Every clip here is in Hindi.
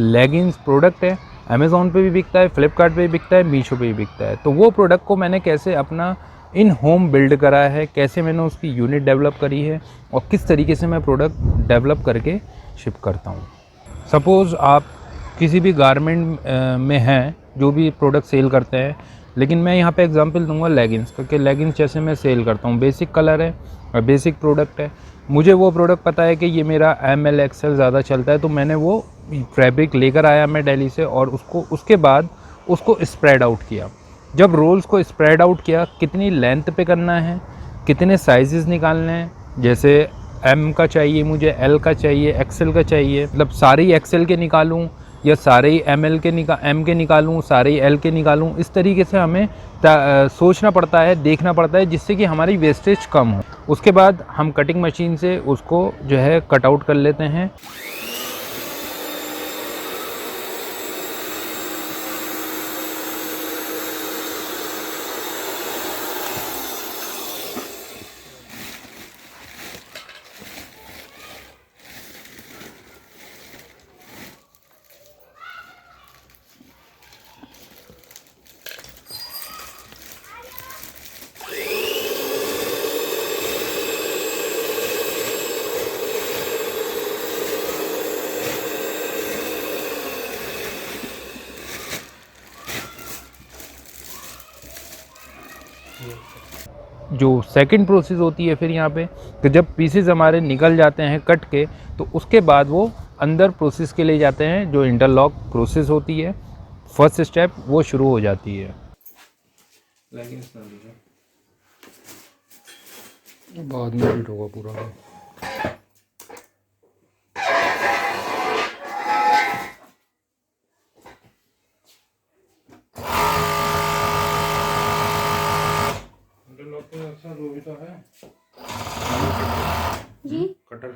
लेगिंग्स प्रोडक्ट है, अमेज़ॉन पे भी बिकता है, फ्लिपकार्ट पे भी बिकता है, मीशो पे भी बिकता है। तो वो प्रोडक्ट को मैंने कैसे अपना इन होम बिल्ड करा है, कैसे मैंने उसकी यूनिट डेवलप करी है और किस तरीके से मैं प्रोडक्ट डेवलप करके शिप करता हूँ। सपोज़ आप किसी भी गारमेंट में हैं जो भी प्रोडक्ट सेल करते हैं, लेकिन मैं यहाँ पे एग्जांपल दूंगा लेगिंग्स, क्योंकि लेगिंग्स जैसे मैं सेल करता हूँ, बेसिक कलर है और बेसिक प्रोडक्ट है, मुझे वो प्रोडक्ट पता है कि ये मेरा ML XL ज़्यादा चलता है, तो मैंने वो फैब्रिक लेकर आया मैं दिल्ली से और उसके बाद उसको स्प्रेड आउट किया। जब रोल्स को स्प्रेड आउट किया, कितनी लेंथ पे करना है, कितने साइजेस निकालने हैं, जैसे M का चाहिए मुझे, L का चाहिए, XL का चाहिए, मतलब सारे ही XL के निकालूं या सारे ही M के निकालूं, सारे ही L के निकालूं, इस तरीके से हमें सोचना पड़ता है, देखना पड़ता है, जिससे कि हमारी वेस्टेज कम हो। उसके बाद हम कटिंग मशीन से उसको जो है कट आउट कर लेते हैं। जो सेकंड प्रोसेस होती है फिर यहाँ पे, कि जब पीसेस हमारे निकल जाते हैं कट के, तो उसके बाद वो अंदर प्रोसेस के लिए जाते हैं, जो इंटरलॉक प्रोसेस होती है, फर्स्ट स्टेप वो शुरू हो जाती है। बाद में फिट होगा पूरा। अच्छा वो भी तो है जी, कटर।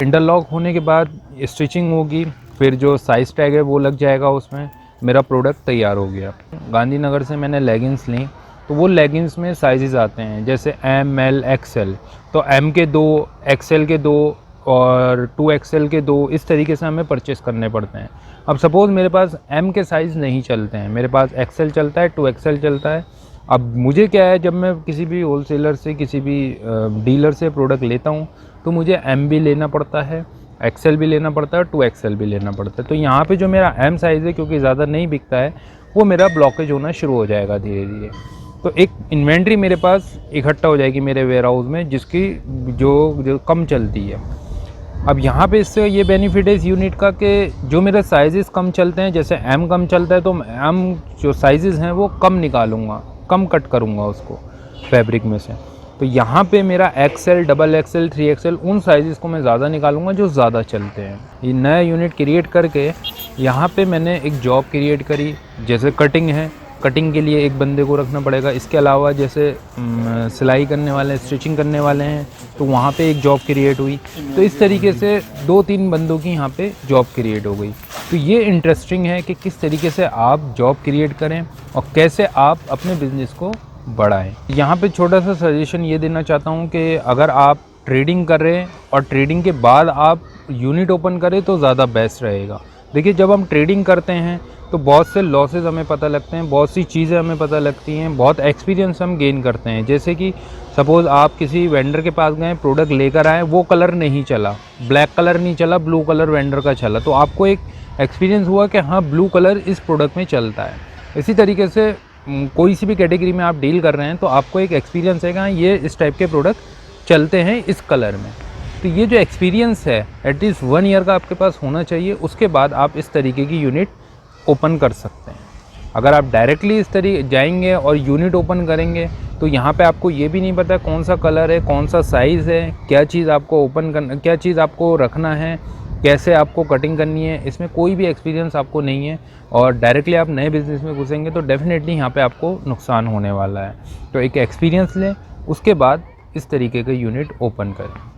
इंटरलॉक होने के बाद स्टिचिंग होगी, फिर जो साइज़ टैग है वो लग जाएगा उसमें, मेरा प्रोडक्ट तैयार हो गया। गांधीनगर से मैंने लेगिंग्स ली, तो वो लेगिंग्स में साइज़ आते हैं जैसे M L XL, तो M के 2, XL के 2 और 2XL के 2, इस तरीके से हमें परचेस करने पड़ते हैं। अब सपोज़ मेरे पास M के साइज़ नहीं चलते हैं, मेरे पास XL चलता है, 2XL चलता है। अब मुझे क्या है, जब मैं किसी भी होलसेलर से, किसी भी डीलर से प्रोडक्ट लेता हूँ, तो मुझे M भी लेना पड़ता है, XL भी लेना पड़ता है, 2XL भी लेना पड़ता है। तो यहाँ पे जो मेरा M साइज़ है, क्योंकि ज़्यादा नहीं बिकता है, वो मेरा ब्लॉकेज होना शुरू हो जाएगा धीरे धीरे। तो एक इन्वेंट्री मेरे पास इकट्ठा हो जाएगी मेरे वेयर हाउस में, जिसकी जो कम चलती है। अब यहाँ पे इससे ये बेनिफिट है इस यूनिट का कि जो मेरे साइज़ कम चलते हैं, जैसे M कम चलता है, तो M जो साइज़ हैं वो कम निकालूँगा, कम कट करूँगा उसको फैब्रिक में से। तो यहाँ पे मेरा XL, XXL, 3XL, उन साइज़ को मैं ज़्यादा निकालूंगा जो ज़्यादा चलते हैं। ये नया यूनिट क्रिएट करके यहाँ पे मैंने एक जॉब क्रिएट करी, जैसे कटिंग है, कटिंग के लिए एक बंदे को रखना पड़ेगा। इसके अलावा जैसे सिलाई करने वाले, स्टिचिंग करने वाले हैं, तो वहाँ पे एक जॉब क्रिएट हुई। तो इस तरीके से 2-3 बंदों की यहाँ पे जॉब क्रिएट हो गई। तो ये इंटरेस्टिंग है कि किस तरीके से आप जॉब क्रिएट करें और कैसे आप अपने बिज़नेस को बढ़ाएं। यहाँ पे छोटा सा सजेशन ये देना चाहता हूँ कि अगर आप ट्रेडिंग कर रहे हैं और ट्रेडिंग के बाद आप यूनिट ओपन करें तो ज़्यादा बेस्ट रहेगा। देखिए, जब हम ट्रेडिंग करते हैं तो बहुत से लॉसेस हमें पता लगते हैं, बहुत सी चीज़ें हमें पता लगती हैं, बहुत एक्सपीरियंस हम गेन करते हैं। जैसे कि सपोज़ आप किसी वेंडर के पास गए, प्रोडक्ट लेकर आए, वो कलर नहीं चला, ब्लैक कलर नहीं चला, ब्लू कलर वेंडर का चला, तो आपको एक एक्सपीरियंस हुआ कि हाँ, ब्लू कलर इस प्रोडक्ट में चलता है। इसी तरीके से कोई सी भी कैटेगरी में आप डील कर रहे हैं तो आपको एक एक्सपीरियंस है कि हाँ, ये इस टाइप के प्रोडक्ट चलते हैं इस कलर में। तो ये जो एक्सपीरियंस है एटलीस्ट 1 ईयर का आपके पास होना चाहिए। उसके बाद आप इस तरीके की यूनिट ओपन कर सकते हैं। अगर आप डायरेक्टली इस तरीके जाएंगे और यूनिट ओपन करेंगे तो यहाँ पे आपको ये भी नहीं पता कौन सा कलर है, कौन सा साइज़ है, क्या चीज़ आपको ओपन करना, क्या चीज़ आपको रखना है, कैसे आपको कटिंग करनी है, इसमें कोई भी एक्सपीरियंस आपको नहीं है और डायरेक्टली आप नए बिज़नेस में घुसेंगे तो डेफिनेटली यहाँ पे आपको नुकसान होने वाला है। तो एक एक्सपीरियंस लें, उसके बाद इस तरीके का यूनिट ओपन करें।